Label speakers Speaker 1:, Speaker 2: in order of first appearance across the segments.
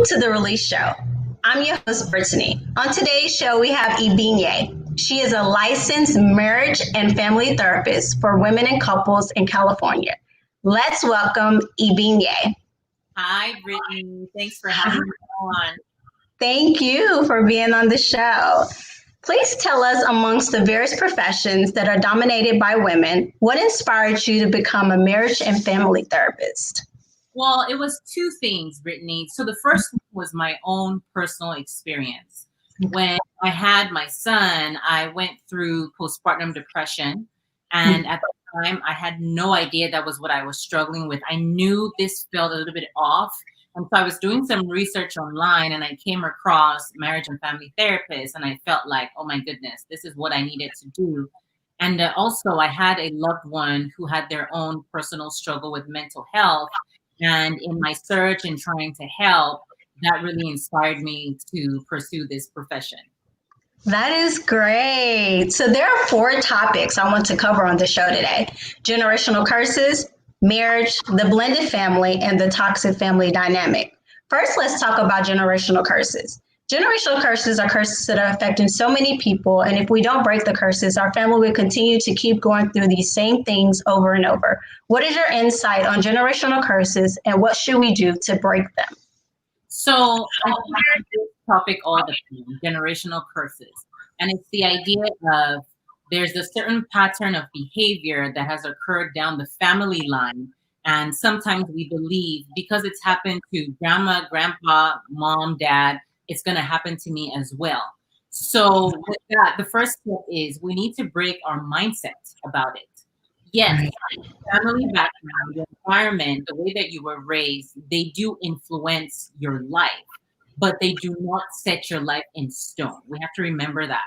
Speaker 1: to The Release Show. I'm your host, Brittany. On today's show, we have Ibinye. She is a licensed marriage and family therapist for women and couples in California. Let's welcome Ibinye.
Speaker 2: Hi, Brittany. Thanks for having me on.
Speaker 1: Thank you for being on the show. Please tell us, amongst the various professions that are dominated by women, what inspired you to become a marriage and family therapist?
Speaker 2: Well, it was two things, Brittany. So the first one was my own personal experience. When I had my son, I went through postpartum depression. And at the time, I had no idea that was what I was struggling with. I knew this felt a little bit off. And so I was doing some research online and I came across marriage and family therapists. And I felt like, oh my goodness, this is what I needed to do. And also I had a loved one who had their own personal struggle with mental health. And in my search and trying to help, that really inspired me to pursue this profession.
Speaker 1: That is great. So there are 4 topics I want to cover on the show today: generational curses, marriage, the blended family, and the toxic family dynamic. First, let's talk about generational curses. Generational curses are curses that are affecting so many people, and if we don't break the curses, our family will continue to keep going through these same things over and over. What is your insight on generational curses, and what should we do to break them?
Speaker 2: So I hear this topic all the time, generational curses, and it's the idea of there's a certain pattern of behavior that has occurred down the family line, and sometimes we believe because it's happened to grandma, grandpa, mom, dad, it's going to happen to me as well. So with that, the first step is we need to break our mindset about it. Yes, family background, the environment, the way that you were raised, they do influence your life, but they do not set your life in stone. We have to remember that.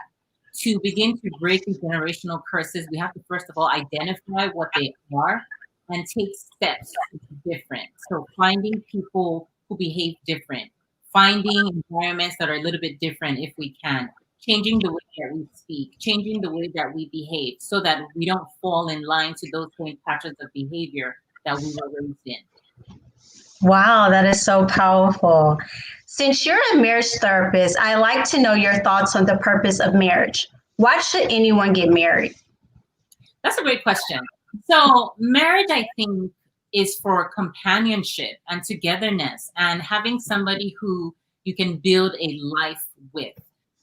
Speaker 2: To begin to break these generational curses, we have to first of all identify what they are and take steps to be different. So finding people who behave different, finding environments that are a little bit different if we can, changing the way that we speak, changing the way that we behave so that we don't fall in line to those same patterns of behavior that we were raised in.
Speaker 1: Wow, that is so powerful. Since you're a marriage therapist, I like to know your thoughts on the purpose of marriage. Why should anyone get married?
Speaker 2: That's a great question. So marriage, I think, is for companionship and togetherness and having somebody who you can build a life with.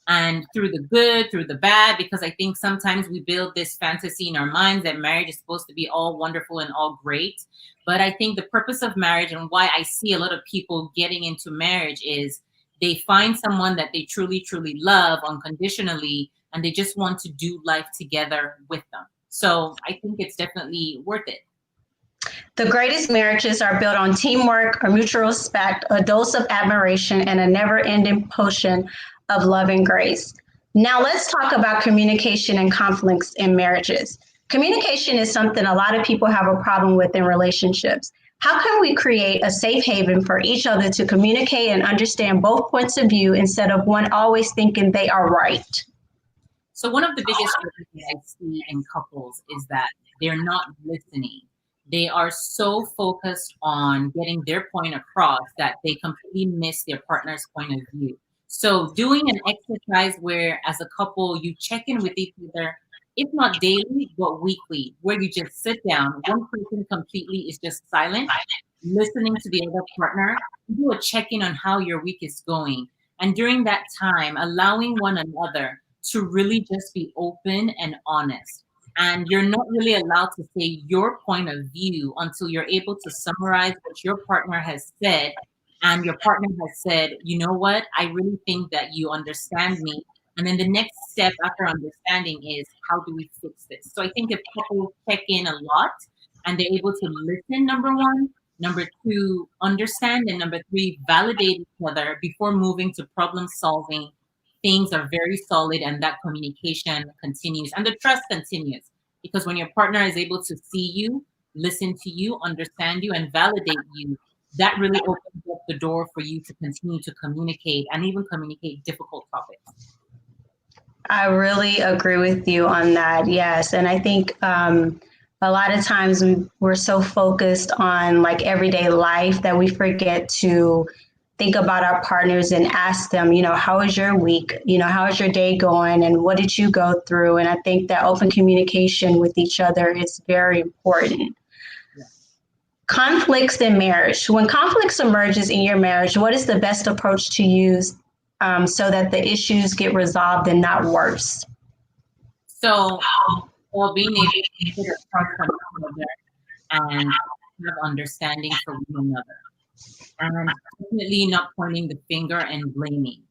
Speaker 2: And through the good, through the bad, because I think sometimes we build this fantasy in our minds that marriage is supposed to be all wonderful and all great. But I think the purpose of marriage and why I see a lot of people getting into marriage is they find someone that they truly, truly love unconditionally, and they just want to do life together with them. So I think it's definitely worth it.
Speaker 1: The greatest marriages are built on teamwork, or mutual respect, a dose of admiration, and a never-ending potion of love and grace. Now let's talk about communication and conflicts in marriages. Communication is something a lot of people have a problem with in relationships. How can we create a safe haven for each other to communicate and understand both points of view instead of one always thinking they are right?
Speaker 2: So one of the biggest things I see in couples is that they're not listening. They are so focused on getting their point across that they completely miss their partner's point of view. So doing an exercise where as a couple, you check in with each other, if not daily, but weekly, where you just sit down, one person completely is just silent, listening to the other partner, do a check-in on how your week is going. And during that time, allowing one another to really just be open and honest. And you're not really allowed to say your point of view until you're able to summarize what your partner has said. And your partner has said, you know what, I really think that you understand me. And then the next step after understanding is, how do we fix this? So I think if couples check in a lot and they're able to listen, number one, number two, understand, and number three, validate each other before moving to problem solving, things are very solid and that communication continues and the trust continues. Because when your partner is able to see you, listen to you, understand you, and validate you, that really opens up the door for you to continue to communicate and even communicate difficult topics.
Speaker 1: I really agree with you on that. Yes. And I think a lot of times we're so focused on like everyday life that we forget to think about our partners and ask them, how was your week? How is your day going? And what did you go through? And I think that open communication with each other is very important.
Speaker 2: Yeah.
Speaker 1: Conflicts in marriage. When conflicts emerges in your marriage, what is the best approach to use so that the issues get resolved and not worse?
Speaker 2: So, well, being able to put apart from one another and have understanding for one another, and definitely not pointing the finger and blaming.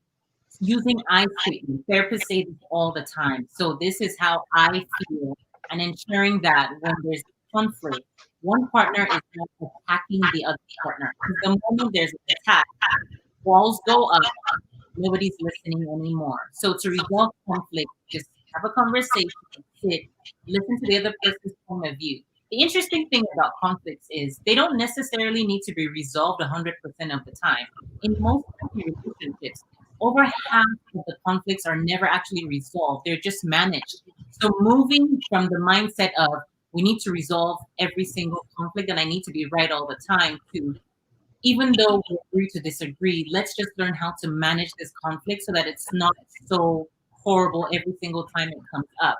Speaker 2: Using I statement. Therapists say this all the time. So this is how I feel, and ensuring that when there's conflict, one partner is not attacking the other partner. Because the moment there's an attack, walls go up, nobody's listening anymore. So to resolve conflict, just have a conversation, sit, listen to the other person's point of view. The interesting thing about conflicts is they don't necessarily need to be resolved 100% of the time. In most relationships, over half of the conflicts are never actually resolved. They're just managed. So moving from the mindset of we need to resolve every single conflict and I need to be right all the time to even though we agree to disagree, let's just learn how to manage this conflict so that it's not so horrible every single time it comes up.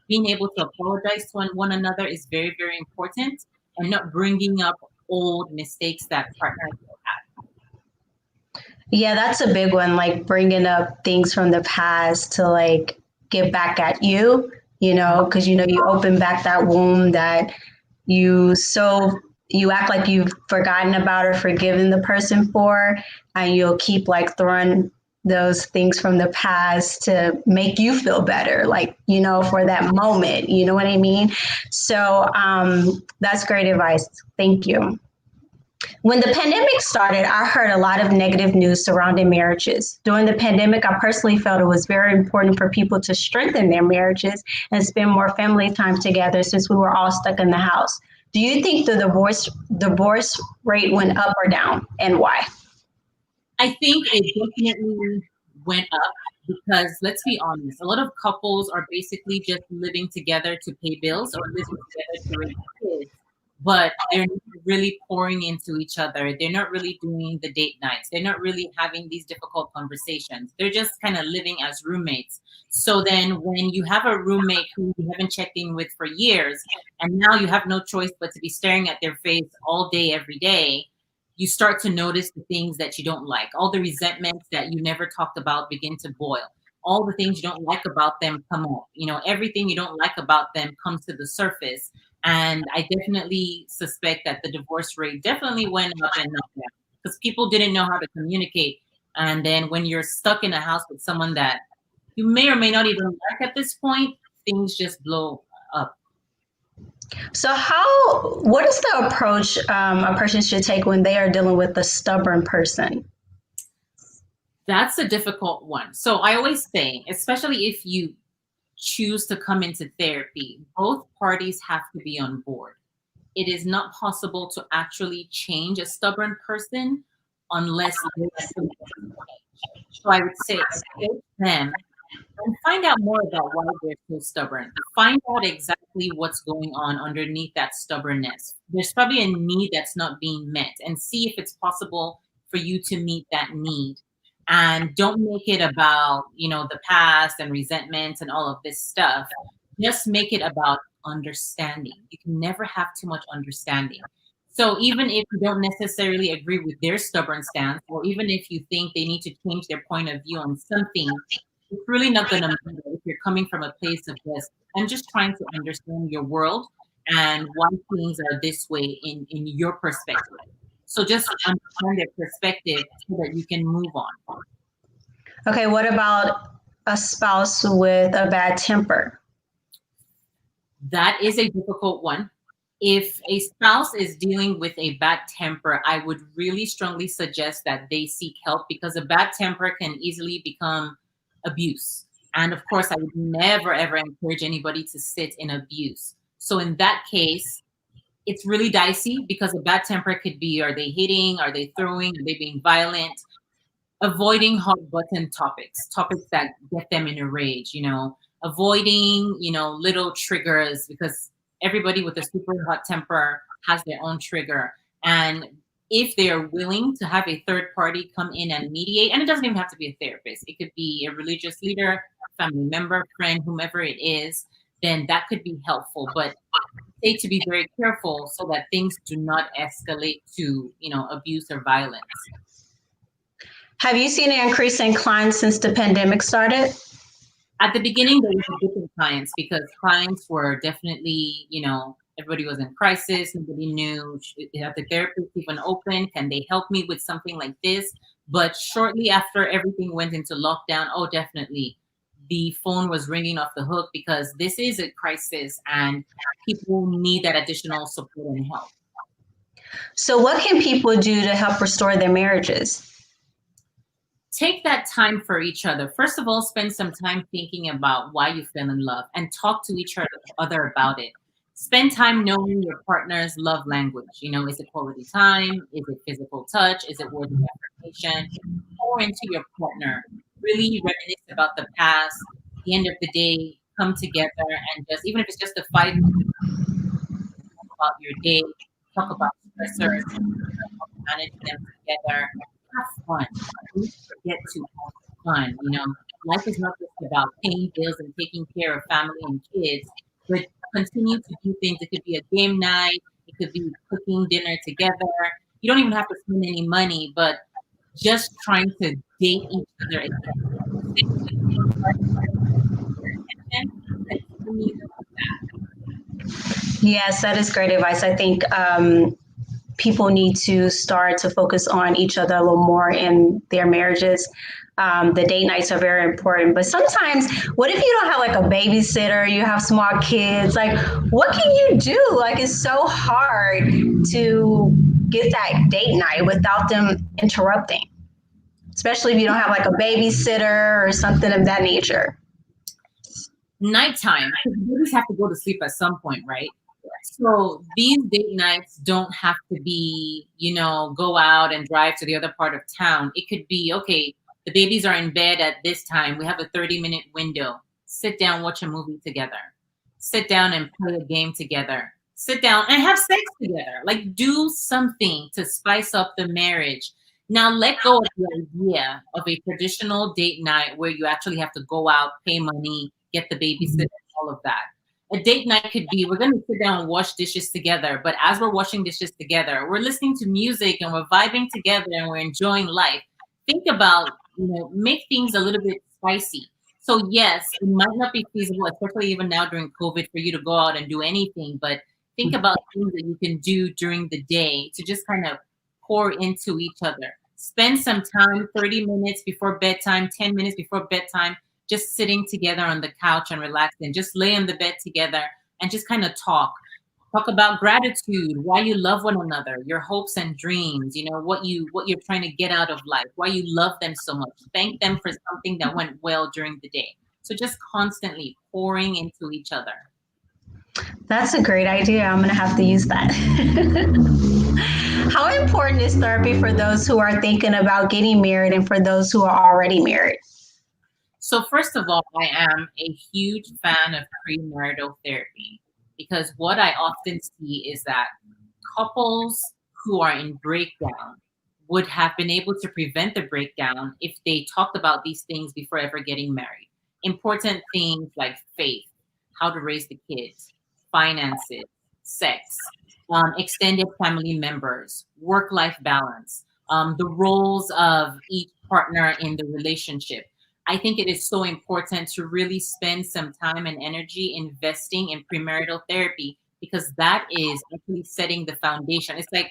Speaker 2: Being able to apologize to one another is very, very important, and not bringing up old mistakes that partners have.
Speaker 1: Yeah, that's a big one, like bringing up things from the past to like get back at you, because you open back that wound that you act like you've forgotten about or forgiven the person for, and you'll keep like throwing those things from the past to make you feel better, like, for that moment, you know what I mean? So that's great advice. Thank you. When the pandemic started, I heard a lot of negative news surrounding marriages. During the pandemic, I personally felt it was very important for people to strengthen their marriages and spend more family time together since we were all stuck in the house. Do you think the divorce rate went up or down, and why?
Speaker 2: I think it definitely went up because let's be honest, a lot of couples are basically just living together to pay bills or living together to raise kids, but they're not really pouring into each other. They're not really doing the date nights. They're not really having these difficult conversations. They're just kind of living as roommates. So then when you have a roommate who you haven't checked in with for years, and now you have no choice but to be staring at their face all day, every day, you start to notice the things that you don't like. All the resentments that you never talked about begin to boil. All the things you don't like about them come up. Everything you don't like about them comes to the surface. And I definitely suspect that the divorce rate definitely went up and up because people didn't know how to communicate. And then when you're stuck in a house with someone that you may or may not even like at this point, things just blow up.
Speaker 1: So what is the approach a person should take when they are dealing with a stubborn person?
Speaker 2: That's a difficult one. So I always say, especially if you choose to come into therapy, both parties have to be on board. It is not possible to actually change a stubborn person unless so I would say approach them and find out more about why they're so stubborn. Find out exactly what's going on underneath that stubbornness. There's probably a need that's not being met, and see if it's possible for you to meet that need. And don't make it about, the past and resentments and all of this stuff. Just make it about understanding. You can never have too much understanding. So even if you don't necessarily agree with their stubborn stance, or even if you think they need to change their point of view on something, it's really not going to matter if you're coming from a place of this. I'm just trying to understand your world and why things are this way in your perspective. So just understand their perspective so that you can move on.
Speaker 1: Okay, what about a spouse with a bad temper?
Speaker 2: That is a difficult one. If a spouse is dealing with a bad temper, I would really strongly suggest that they seek help because a bad temper can easily become abuse. And of course, I would never, ever encourage anybody to sit in abuse. So in that case, it's really dicey because a bad temper could be, are they hitting? Are they throwing? Are they being violent? Avoiding hot button topics that get them in a rage, avoiding, little triggers because everybody with a super hot temper has their own trigger. And if they are willing to have a third party come in and mediate, and it doesn't even have to be a therapist, it could be a religious leader, family member, friend, whomever it is, then that could be helpful. But say to be very careful so that things do not escalate to, abuse or violence.
Speaker 1: Have you seen an increase in clients since the pandemic started?
Speaker 2: At the beginning, there was a dip in clients because clients were definitely, everybody was in crisis. Nobody knew, are the therapists even open? Can they help me with something like this? But shortly after everything went into lockdown, oh, definitely, the phone was ringing off the hook because this is a crisis and people need that additional support and help.
Speaker 1: So what can people do to help restore their marriages?
Speaker 2: Take that time for each other. First of all, spend some time thinking about why you fell in love and talk to each other about it. Spend time knowing your partner's love language. Is it quality time? Is it physical touch? Is it words of affirmation? Pour into your partner. Really reminisce about the past. At the end of the day, come together and just, even if it's just a 5 minutes, talk about your day, talk about stressors, manage them together. Have fun. Don't forget to have fun. Life is not just about paying bills and taking care of family and kids, but continue to do things. It could be a game night. It could be cooking dinner together. You don't even have to spend any money, but just trying to date each other again.
Speaker 1: Yes, that is great advice. I think people need to start to focus on each other a little more in their marriages. The date nights are very important, but sometimes what if you don't have like a babysitter, you have small kids, like what can you do? Like it's so hard to get that date night without them interrupting, especially if you don't have like a babysitter or something of that nature.
Speaker 2: Nighttime, because babies have to go to sleep at some point, right? So these date nights don't have to be, go out and drive to the other part of town. It could be, okay, the babies are in bed at this time. We have a 30-minute window. Sit down, watch a movie together. Sit down and play a game together. Sit down and have sex together. Like do something to spice up the marriage. Now let go of the idea of a traditional date night where you actually have to go out, pay money, get the babysitter, all of that. A date night could be, we're going to sit down and wash dishes together. But as we're washing dishes together, we're listening to music and we're vibing together and we're enjoying life. Think about, make things a little bit spicy. So yes, it might not be feasible, especially even now during COVID, for you to go out and do anything. But think about things that you can do during the day to just kind of pour into each other. Spend some time, 30 minutes before bedtime, 10 minutes before bedtime, just sitting together on the couch and relaxing, just lay on the bed together and just kind of talk about gratitude, why you love one another, your hopes and dreams, what you're trying to get out of life, why you love them so much. Thank them for something that went well during the day. So just constantly pouring into each other.
Speaker 1: That's a great idea. I'm going to have to use that. How important is therapy for those who are thinking about getting married and for those who are already married?
Speaker 2: So first of all, I am a huge fan of premarital therapy because what I often see is that couples who are in breakdown would have been able to prevent the breakdown if they talked about these things before ever getting married. Important things like faith, how to raise the kids, finances, sex, extended family members, work-life balance, the roles of each partner in the relationship. I think it is so important to really spend some time and energy investing in premarital therapy because that is actually setting the foundation. It's like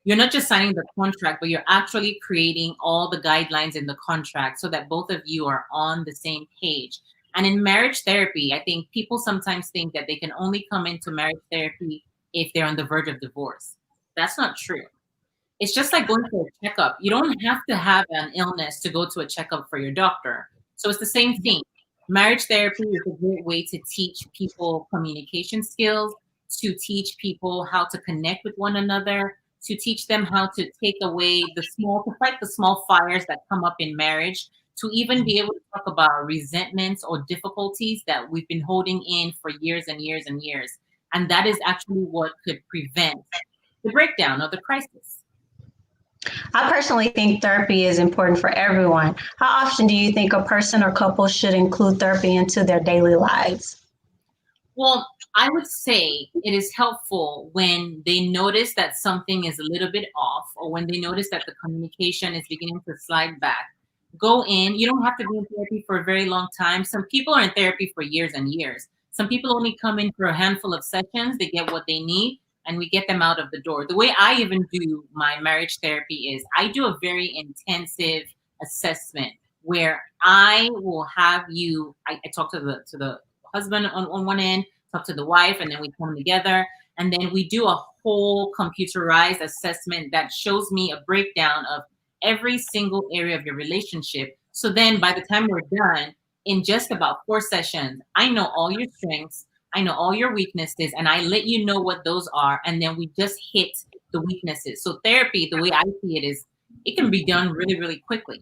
Speaker 2: you're not just signing the contract, but you're actually creating all the guidelines in the contract so that both of you are on the same page. And in marriage therapy, I think people sometimes think that they can only come into marriage therapy if they're on the verge of divorce. That's not true. It's just like going for a checkup. You don't have to have an illness to go to a checkup for your doctor. So it's the same thing. Marriage therapy is a great way to teach people communication skills, to teach people how to connect with one another, to teach them how to take away to fight the small fires that come up in marriage, to even be able to talk about resentments or difficulties that we've been holding in for years and years and years. And that is actually what could prevent the breakdown or the crisis.
Speaker 1: I personally think therapy is important for everyone. How often do you think a person or couple should include therapy into their daily lives?
Speaker 2: Well, I would say it is helpful when they notice that something is a little bit off, or when they notice that the communication is beginning to slide back. Go in. You don't have to be in therapy for a very long time. Some people are in therapy for years and years. Some people only come in for a handful of sessions. They get what they need, and we get them out of the door. The way I even do my marriage therapy is I do a very intensive assessment where I will have you. I talk to the husband on one end, talk to the wife, and then we come together. And then we do a whole computerized assessment that shows me a breakdown of every single area of your relationship. So then by the time we're done, in just about 4 sessions, I know all your strengths, I know all your weaknesses, and I let you know what those are. And then we just hit the weaknesses. So therapy, the way I see it, is it can be done really, really quickly.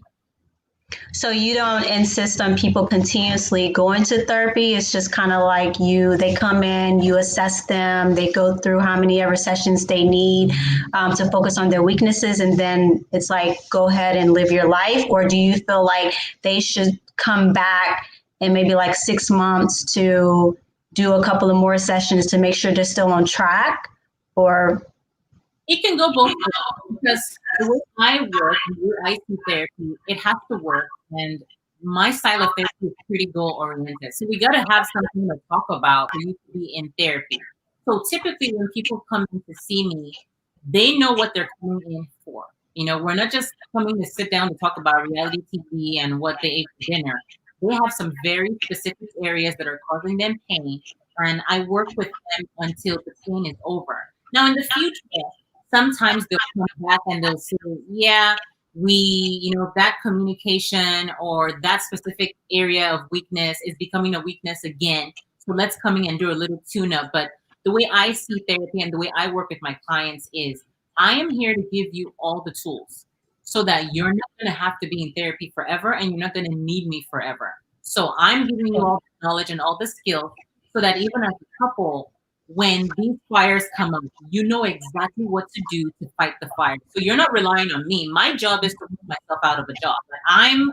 Speaker 1: So you don't insist on people continuously going to therapy. It's just kind of like they come in, you assess them, they go through how many ever sessions they need to focus on their weaknesses. And then it's like, go ahead and live your life. Or do you feel like they should come back in maybe like 6 months to do a couple of more sessions to make sure they're still on track? Or
Speaker 2: it can go both ways, because the way I work and the way I see therapy, it has to work. And my style of therapy is pretty goal oriented. So we got to have something to talk about for you to be in therapy. So typically, when people come in to see me, they know what they're coming in for. We're not just coming to sit down to talk about reality TV and what they ate for dinner. They have some very specific areas that are causing them pain, and I work with them until the pain is over. Now, in the future, sometimes they'll come back and they'll say, yeah, that communication or that specific area of weakness is becoming a weakness again. So let's come in and do a little tune up. But the way I see therapy and the way I work with my clients is I am here to give you all the tools so that you're not going to have to be in therapy forever and you're not going to need me forever. So I'm giving you all the knowledge and all the skills so that even as a couple, when these fires come up, you know exactly what to do to fight the fire. So you're not relying on me. My job is to put myself out of a job. But I'm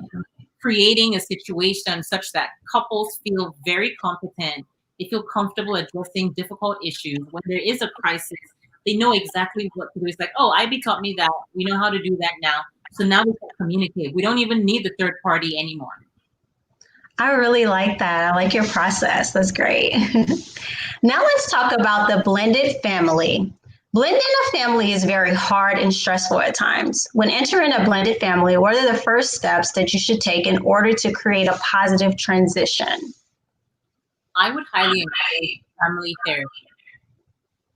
Speaker 2: creating a situation such that couples feel very competent. They feel comfortable addressing difficult issues. When there is a crisis, they know exactly what to do. It's like, oh, IB taught me that. We know how to do that now. So now we can communicate. We don't even need the third party anymore.
Speaker 1: I really like that. I like your process. That's great. Now let's talk about the blended family. Blending a family is very hard and stressful at times. When entering a blended family, what are the first steps that you should take in order to create a positive transition?
Speaker 2: I would highly encourage family therapy.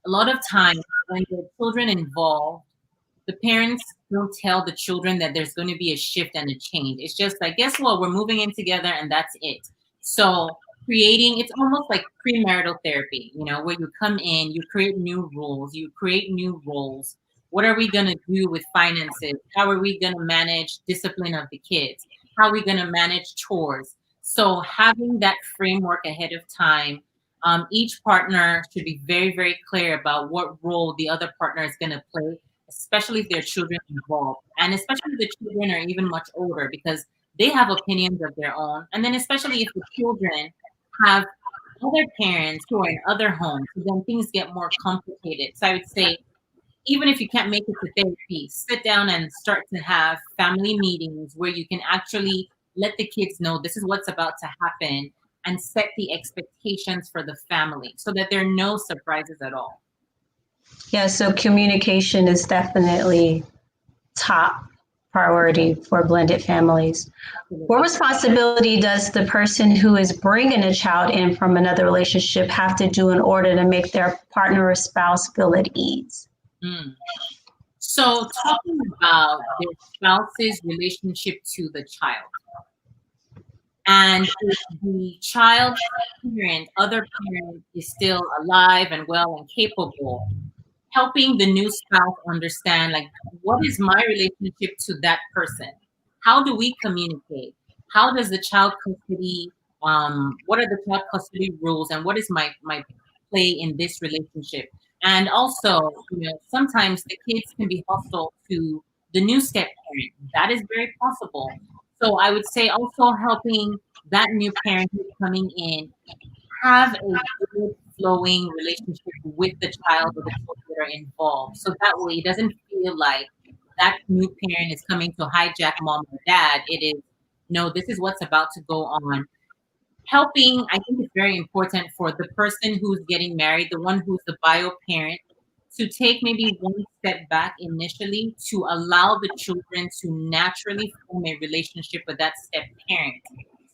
Speaker 2: A lot of times when there are children involved, the parents don't tell the children that there's going to be a shift and a change. It's just like, guess what? We're moving in together and that's it. So it's almost like premarital therapy, where you come in, you create new rules, you create new roles. What are we going to do with finances? How are we going to manage discipline of the kids? How are we going to manage chores? So having that framework ahead of time, each partner should be very, very clear about what role the other partner is going to play, especially if there are children involved. And especially if the children are even much older, because they have opinions of their own. And then especially if the children have other parents who are in other homes, then things get more complicated. So I would say, even if you can't make it to therapy, sit down and start to have family meetings where you can actually let the kids know this is what's about to happen and set the expectations for the family so that there are no surprises at all.
Speaker 1: Yeah, so communication is definitely top priority for blended families. What responsibility does the person who is bringing a child in from another relationship have to do in order to make their partner or spouse feel at ease?
Speaker 2: So talking about their spouse's relationship to the child. And if the child's other parent is still alive and well and capable, helping the new spouse understand, like, what is my relationship to that person? How do we communicate? How does the child custody, what are the child custody rules, and what is my play in this relationship? And also, sometimes the kids can be hostile to the new step parent. That is very possible. So I would say also helping that new parent who's coming in have a good flowing relationship with the child or the children that are involved. So that way it doesn't feel like that new parent is coming to hijack mom or dad. It is, no, this is what's about to go on. Helping, I think, is very important for the person who's getting married, the one who's the bio parent, to take maybe one step back initially to allow the children to naturally form a relationship with that step parent,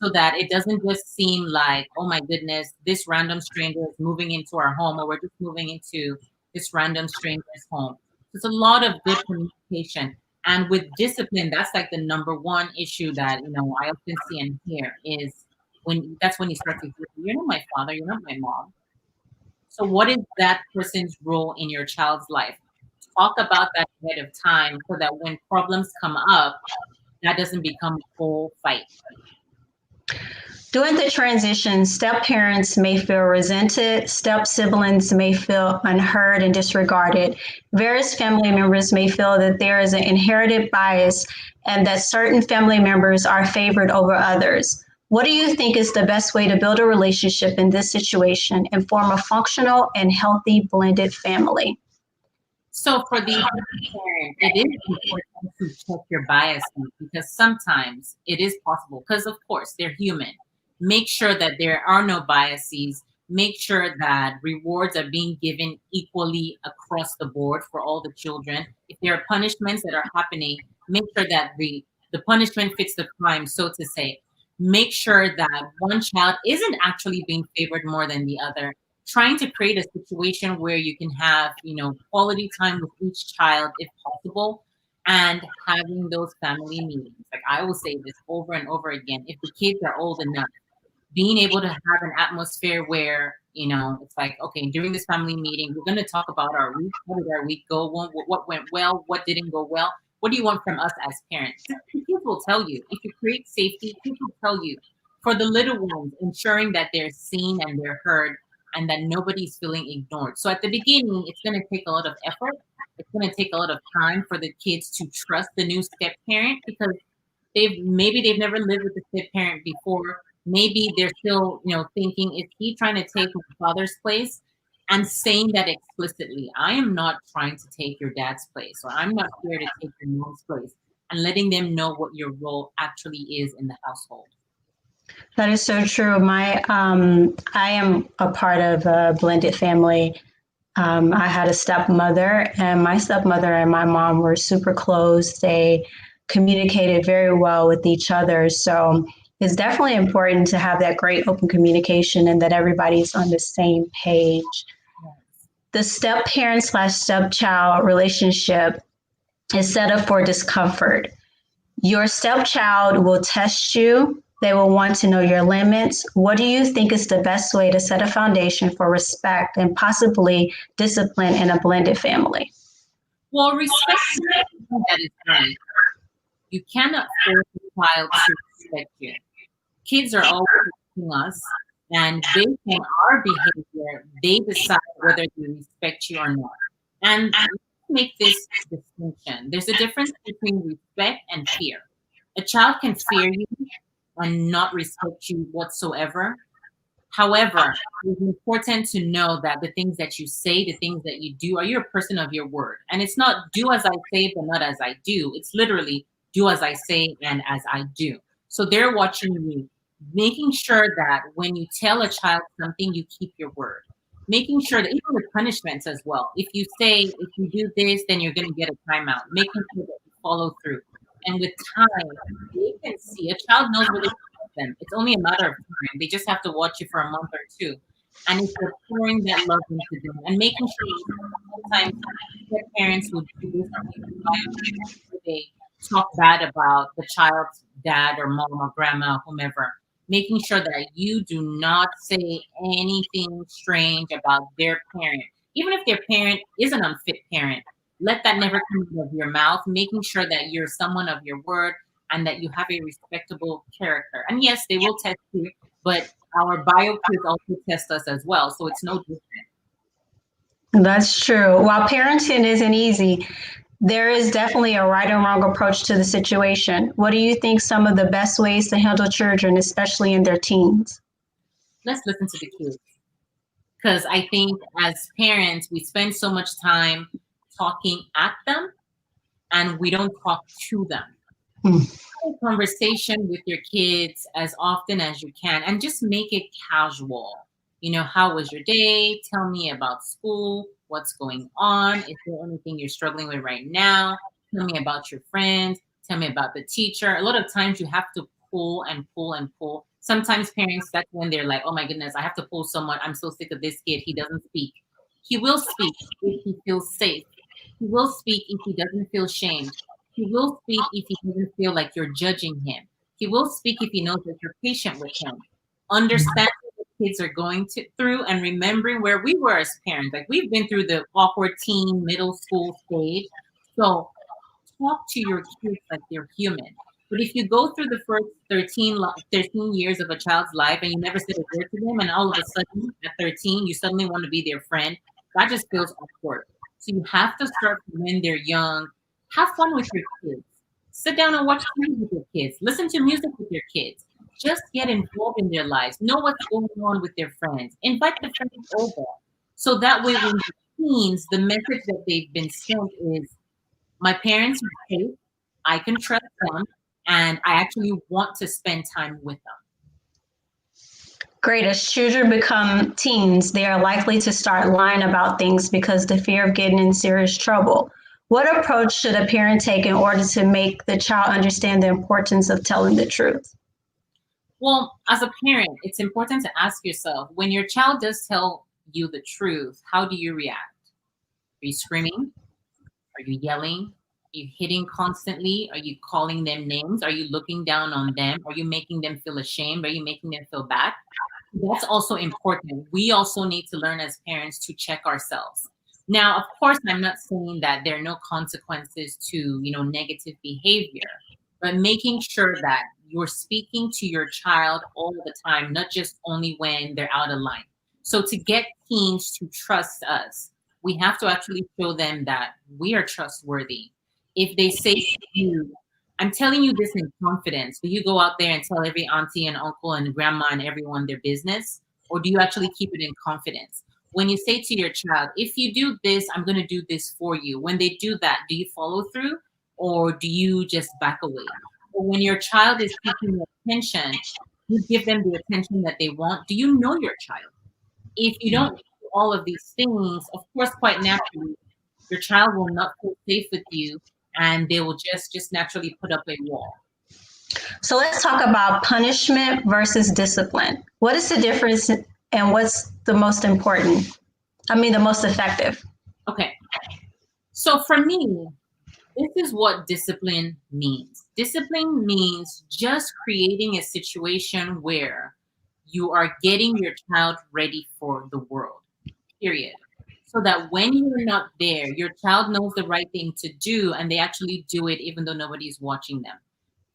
Speaker 2: so that it doesn't just seem like, oh my goodness, this random stranger is moving into our home, or we're just moving into this random stranger's home. It's a lot of good communication. And with discipline, that's like the number one issue that, I often see and hear is when you start to hear, you're not my father, you're not my mom. So what is that person's role in your child's life? Talk about that ahead of time so that when problems come up, that doesn't become a whole fight.
Speaker 1: During the transition, step parents may feel resented, step siblings may feel unheard and disregarded. Various family members may feel that there is an inherited bias and that certain family members are favored over others. What do you think is the best way to build a relationship in this situation and form a functional and healthy blended family?
Speaker 2: So for the parent, it is important to check your biases, because sometimes it is possible, because of course they're human. Make sure that there are no biases. Make sure that rewards are being given equally across the board for all the children. If there are punishments that are happening, make sure that the punishment fits the crime, so to say. Make sure that one child isn't actually being favored more than the other. Trying to create a situation where you can have, quality time with each child if possible, and having those family meetings. Like I will say this over and over again, if the kids are old enough, being able to have an atmosphere where, it's like, okay, during this family meeting, we're going to talk about our week. How did our week go? What went well? What didn't go well? What do you want from us as parents? Kids will tell you. If you create safety, kids will tell you. For the little ones, ensuring that they're seen and they're heard and that nobody's feeling ignored. So at the beginning, it's going to take a lot of effort. It's going to take a lot of time for the kids to trust the new step parent, because they've never lived with a step parent before. Maybe they're still, thinking, is he trying to take my father's place? And saying that explicitly, I am not trying to take your dad's place, or I'm not here to take your mom's place, and letting them know what your role actually is in the household.
Speaker 1: That is so true. I am a part of a blended family. I had a stepmother, and my stepmother and my mom were super close. They communicated very well with each other. So it's definitely important to have that great open communication and that everybody's on the same page. The step parent / stepchild relationship is set up for discomfort. Your stepchild will test you. They will want to know your limits. What do you think is the best way to set a foundation for respect and possibly discipline in a blended family?
Speaker 2: Well, respect is that is right. You cannot force a child to respect you. Kids are always watching us, and based on our behavior, they decide whether they respect you or not. And let's make this distinction. There's a difference between respect and fear. A child can fear you and not respect you whatsoever. However, it's important to know that the things that you say, the things that you do, are you a person of your word? And it's not do as I say, but not as I do. It's literally do as I say and as I do. So they're watching you, making sure that when you tell a child something, you keep your word. Making sure that even with punishments as well, if you say, if you do this, then you're going to get a timeout, making sure that you follow through. And with time, they can see, a child knows where they put them. It's only a matter of time. They just have to watch you for a month or two. And it's pouring that love into them and making sure sometimes parents will do this. They talk bad about the child's dad or mom or grandma or whomever. Making sure that you do not say anything strange about their parent. Even if their parent is an unfit parent, let that never come out of your mouth, making sure that you're someone of your word and that you have a respectable character. And yes, they will test you, but our bio kids also test us as well. So it's no different.
Speaker 1: That's true. While parenting isn't easy, There is definitely a right and wrong approach to the situation. What do you think some of the best ways to handle children, especially in their teens?
Speaker 2: Let's listen to the kids. Because I think as parents, we spend so much time talking at them and we don't talk to them. Have a conversation with your kids as often as you can and just make it casual. You know, how was your day? Tell me about school. What's going on? Is there anything you're struggling with right now? Tell me about your friends. Tell me about the teacher. A lot of times you have to pull and pull and pull. Sometimes parents, that's when they're like, oh my goodness, I have to pull someone. I'm so sick of this kid. He doesn't speak. He will speak if he feels safe. He will speak if he doesn't feel shamed. He will speak if he doesn't feel like you're judging him. He will speak if he knows that you're patient with him. Understanding what kids are going through and remembering where we were as parents. Like we've been through the awkward teen, middle school stage. So talk to your kids like they're human. But if you go through the first 13 years of a child's life and you never said a word to them, and all of a sudden at 13, you suddenly want to be their friend, that just feels awkward. So you have to start when they're young. Have fun with your kids. Sit down and watch TV with your kids. Listen to music with your kids. Just get involved in their lives. Know what's going on with their friends. Invite the friends over. So that way when they're teens, the message that they've been sent is, my parents are safe, I can trust them, and I actually want to spend time with them.
Speaker 1: Great. As children become teens, they are likely to start lying about things because the fear of getting in serious trouble. What approach should a parent take in order to make the child understand the importance of telling the truth?
Speaker 2: Well, as a parent, it's important to ask yourself, when your child does tell you the truth, how do you react? Are you screaming? Are you yelling? Are you hitting constantly? Are you calling them names? Are you looking down on them? Are you making them feel ashamed? Are you making them feel bad? That's also important. We also need to learn as parents to check ourselves. Now, of course, I'm not saying that there are no consequences to, negative behavior, but making sure that you're speaking to your child all the time, not just only when they're out of line. So to get teens to trust us, we have to actually show them that we are trustworthy. If they say to you, I'm telling you this in confidence, do you go out there and tell every auntie and uncle and grandma and everyone their business? Or do you actually keep it in confidence? When you say to your child, if you do this, I'm going to do this for you. When they do that, do you follow through or do you just back away? Or when your child is seeking your attention, you give them the attention that they want. Do you know your child? If you don't do all of these things, of course, quite naturally, your child will not feel safe with you and they will just naturally put up a wall.
Speaker 1: So let's talk about punishment versus discipline. What is the difference and what's the most important? The most effective.
Speaker 2: Okay. So for me, this is what discipline means. Discipline means just creating a situation where you are getting your child ready for the world, period. So that when you're not there, your child knows the right thing to do and they actually do it even though nobody's watching them.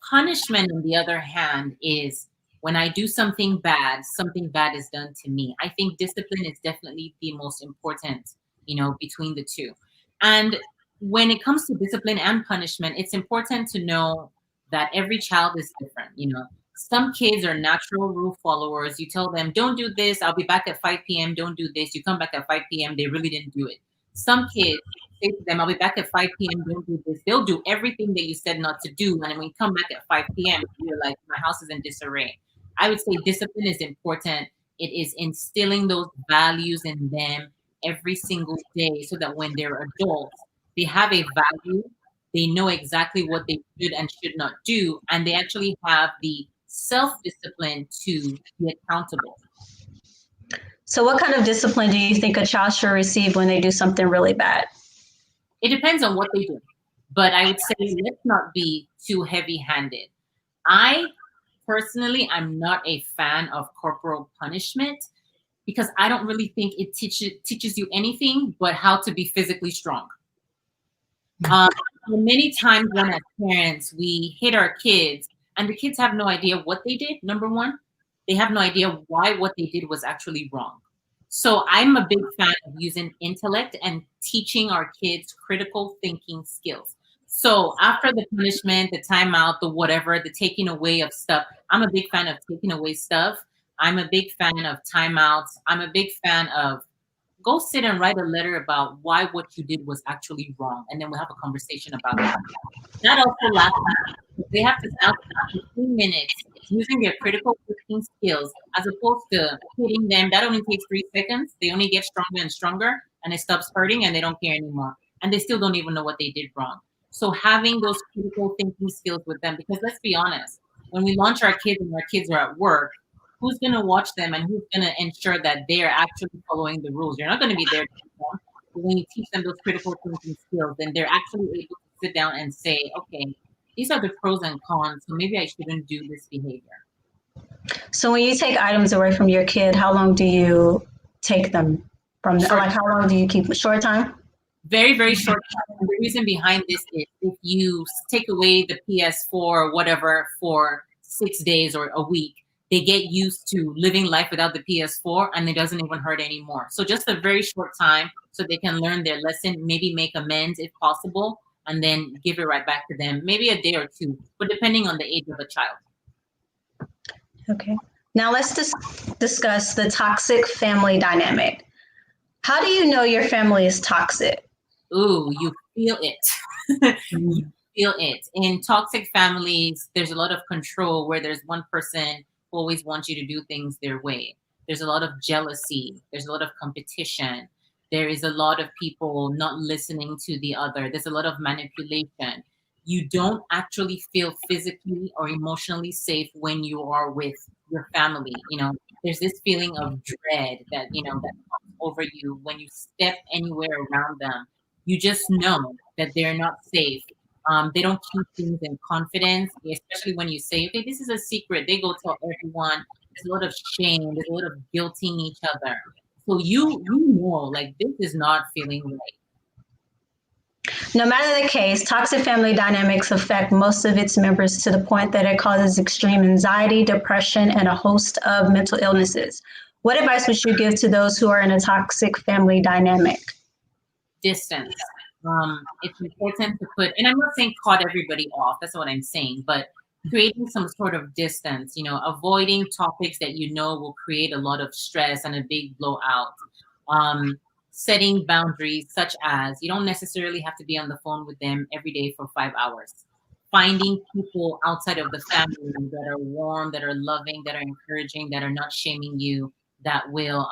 Speaker 2: Punishment, on the other hand, is when I do something bad is done to me. I think discipline is definitely the most important, between the two. And when it comes to discipline and punishment, it's important to know that every child is different. Some kids are natural rule followers. You tell them, don't do this, I'll be back at 5 p.m. Don't do this. You come back at 5 p.m. They really didn't do it. Some kids say to them, I'll be back at 5 p.m. Don't do this. They'll do everything that you said not to do. And when you come back at 5 p.m., you're like, my house is in disarray. I would say discipline is important. It is instilling those values in them every single day so that when they're adults, they have a value. They know exactly what they should and should not do. And they actually have the self-discipline to be accountable.
Speaker 1: So what kind of discipline do you think a child should receive when they do something really bad?
Speaker 2: It depends on what they do. But I would say let's not be too heavy-handed. I personally, I'm not a fan of corporal punishment because I don't really think it teaches you anything but how to be physically strong. Many times when as parents, we hit our kids and the kids have no idea what they did. Number one, they have no idea why what they did was actually wrong. So I'm a big fan of using intellect and teaching our kids critical thinking skills. So after the punishment, the timeout, the whatever, the taking away of stuff, I'm a big fan of taking away stuff. I'm a big fan of timeouts. I'm a big fan of go sit and write a letter about why what you did was actually wrong. And then we'll have a conversation about that. That also lasts. They have to sound 15 minutes using their critical thinking skills as opposed to hitting them. That only takes 3 seconds. They only get stronger and stronger and it stops hurting and they don't care anymore. And they still don't even know what they did wrong. So having those critical thinking skills with them, because let's be honest, when we launch our kids and our kids are at work, who's going to watch them and who's going to ensure that they're actually following the rules? You're not going to be there to teach them. But when you teach them those critical thinking skills, then they're actually able to sit down and say, okay, these are the pros and cons, so maybe I shouldn't do this behavior.
Speaker 1: So when you take items away from your kid, how long do you take them from? Like, how long do you keep a short time?
Speaker 2: Very, very short time. And the reason behind this is if you take away the PS4 or whatever for 6 days or a week, they get used to living life without the PS4 and it doesn't even hurt anymore. So just a very short time so they can learn their lesson, maybe make amends if possible, and then give it right back to them, maybe a day or two, but depending on the age of the child.
Speaker 1: Okay. Now let's discuss the toxic family dynamic. How do you know your family is toxic?
Speaker 2: Ooh, you feel it. You feel it. In toxic families, there's a lot of control where there's one person who always wants you to do things their way. There's a lot of jealousy. There's a lot of competition. There is a lot of people not listening to the other. There's a lot of manipulation. You don't actually feel physically or emotionally safe when you are with your family. You know, there's this feeling of dread that, you know, that comes over you when you step anywhere around them. You just know that they're not safe. They don't keep things in confidence, especially when you say, okay, this is a secret. They go tell everyone. There's a lot of shame. There's a lot of guilting each other. So you know, like this is not feeling right.
Speaker 1: No matter the case, toxic family dynamics affect most of its members to the point that it causes extreme anxiety, depression, and a host of mental illnesses. What advice would you give to those who are in a toxic family dynamic?
Speaker 2: Distance. It's important to put, and I'm not saying cut everybody off, that's what I'm saying, but creating some sort of distance, you know, avoiding topics that you know will create a lot of stress and a big blowout. Setting boundaries such as you don't necessarily have to be on the phone with them every day for 5 hours. Finding people outside of the family that are warm, that are loving, that are encouraging, that are not shaming you, that will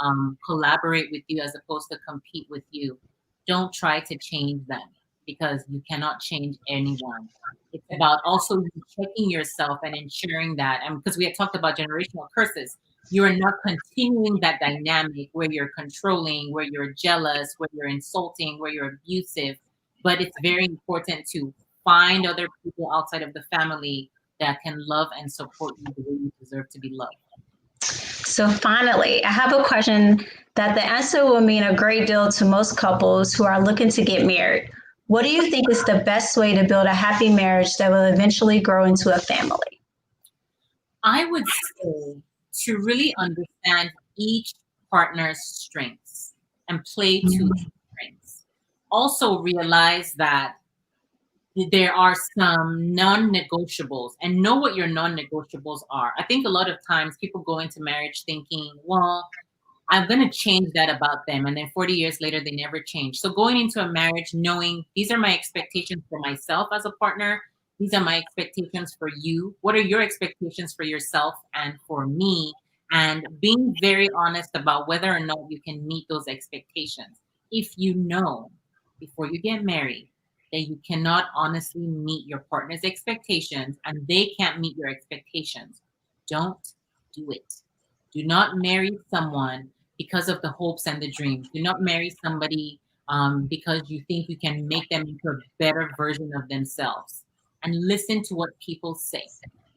Speaker 2: collaborate with you as opposed to compete with you. Don't try to change them because you cannot change anyone. It's about also you checking yourself and ensuring that, and because we had talked about generational curses, you are not continuing that dynamic where you're controlling, where you're jealous, where you're insulting, where you're abusive. But it's very important to find other people outside of the family that can love and support you the way you deserve to be loved.
Speaker 1: So finally, I have a question that the answer will mean a great deal to most couples who are looking to get married. What do you think is the best way to build a happy marriage that will eventually grow into a family?
Speaker 2: I would say to really understand each partner's strengths and play to their strengths. Also realize that there are some non-negotiables and know what your non-negotiables are. I think a lot of times people go into marriage thinking, well, I'm going to change that about them. And then 40 years later, they never change. So going into a marriage, knowing these are my expectations for myself as a partner. These are my expectations for you. What are your expectations for yourself and for me? And being very honest about whether or not you can meet those expectations. If you know before you get married that you cannot honestly meet your partner's expectations and they can't meet your expectations, don't do it. Do not marry someone because of the hopes and the dreams. Do not marry somebody because you think you can make them into a better version of themselves. And listen to what people say.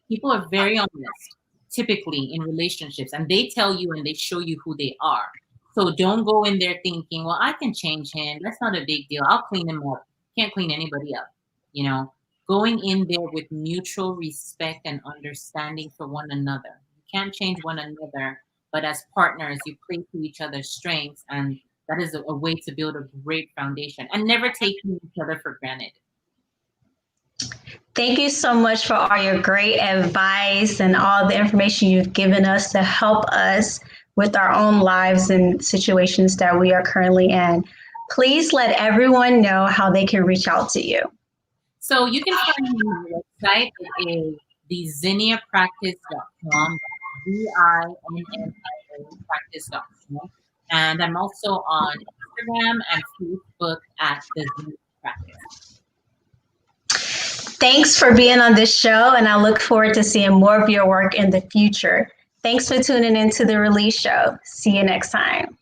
Speaker 2: People are very honest, typically in relationships, and they tell you and they show you who they are. So don't go in there thinking, well, I can change him. That's not a big deal. I'll clean him up. Can't clean anybody up. You know, going in there with mutual respect and understanding for one another. You can't change one another, but as partners, you play to each other's strengths, and that is a way to build a great foundation, and never taking each other for granted.
Speaker 1: Thank you so much for all your great advice and all the information you've given us to help us with our own lives and situations that we are currently in. Please let everyone know how they can reach out to you.
Speaker 2: So you can find me on the website. It is thezinniapractice.com, practice.com. And I'm also on Instagram and Facebook at The Zinnia Practice.
Speaker 1: Thanks for being on this show, and I look forward to seeing more of your work in the future. Thanks for tuning in to The Release Show. See you next time.